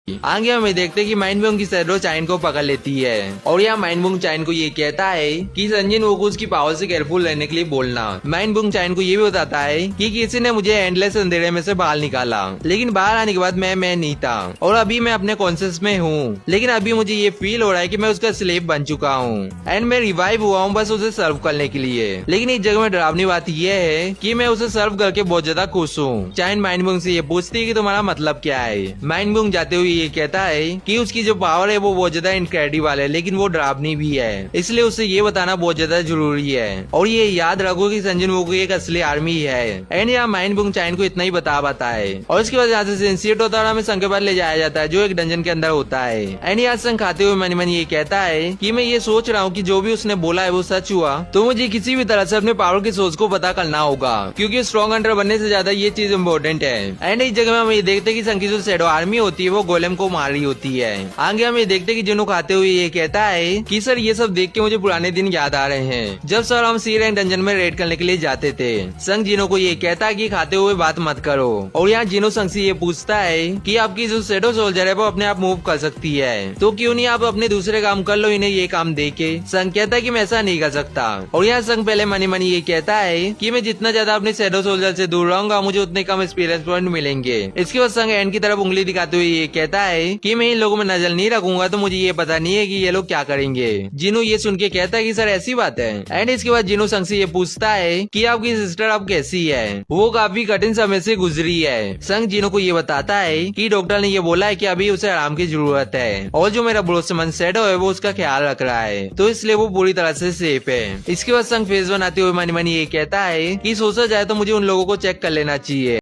आगे हमें देखते कि माइनबोंग की शैडो चाइन को पकड़ लेती है और यहाँ माइनबोंग चाइन को ये कहता है कि संजिन वोकू उसकी पावर से केयरफुल रहने के लिए बोलना। माइनबोंग चाइन को ये भी बताता है कि किसी ने मुझे एंडलेस अंधेरे में से बाहर निकाला, लेकिन बाहर आने के बाद मैं नहीं था और अभी मैं अपने कॉन्शियस में हूँ, लेकिन अभी मुझे ये फील हो रहा है कि मैं उसका स्लेव बन चुका हूँ एंड मैं रिवाइव हुआ हूँ बस उसे सर्व करने के लिए। लेकिन इस जगह में डरावनी बात यह है कि मैं उसे सर्व करके बहुत ज्यादा खुश हूँ। चाइन माइनबोंग से ये पूछती है कि तुम्हारा मतलब क्या है। माइनबोंग जाते हुए ये कहता है कि उसकी जो पावर है वो बहुत ज्यादा इनक्रेडिबल है, लेकिन वो डरावनी भी है, इसलिए उसे ये बताना बहुत ज्यादा जरूरी है। और ये याद रखो कि संजिन वोकू एक असली आर्मी है एंड यहाँ माइनबोंग चाइन को इतना ही बताता है और उसके बाद यहाँ से सेंसिएट होता है और हमें संघ के पास ले जाया जाता है जो एक डंजन के अंदर होता है। एंड यहाँ संघ खाते हुए मनी मनी ये कहता है कि मैं ये सोच रहा हूँ कि जो भी उसने बोला है वो सच हुआ तो मुझे किसी भी तरह से अपने पावर की सोच को पता करना होगा, क्योंकि स्ट्रॉन्ग हंटर बनने से ज्यादा ये चीज इम्पोर्टेंट है। एंड इस जगह में हम ये देखते हैं कि संघ की जो शैडो आर्मी होती है वो गोलेम को मार रही होती है। आगे हम ये देखते हैं कि जिनो खाते हुए ये कहता है कि सर ये सब देख के मुझे पुराने दिन याद आ रहे हैं जब सर हम सी रैंक डंजन में रेड करने के लिए जाते थे। संघ जिनो को ये कहता है कि खाते हुए बात मत करो और यहाँ जिनो संघ से ये पूछता है कि आपकी जो शैडो सोल्जर है वो अपने आप मूव कर सकती है तो क्यों नहीं आप अपने दूसरे काम कर लो, इन्हें ये काम दे के। संघ कहता है कि मैं ऐसा नहीं कर सकता और यहाँ संघ पहले मनी मनी ये कहता है कि मैं जितना ज्यादा अपने शैडो सोल्जर से दूर रहूंगा मुझे उतने कम एक्सपीरियंस पॉइंट मिलेंगे। इसके बाद संघ एंड की तरफ उंगली दिखाते हुए ये कहता है कि मैं इन लोगों में नजर नहीं रखूंगा तो मुझे ये पता नहीं है कि ये लोग क्या करेंगे। जिनो ये सुन के कहता है कि सर ऐसी बात है। एंड इसके बाद जिनो संघ से ये पूछता है कि आपकी सिस्टर अब कैसी है, वो काफी कठिन समय से गुजरी है। संघ जिनो को ये बताता है कि डॉक्टर ने ये बोला है कि अभी उसे आराम की जरूरत है और जो मेरा भरोसेमंद शैडो है वो उसका ख्याल रख रहा है तो इसलिए वो पूरी तरह से सेफ है। इसके बाद संघ फेज 1 आते हुए मनी मनी ये कहता है कि सोचा जाए तो मुझे उन लोगों को चेक कर लेना चाहिए।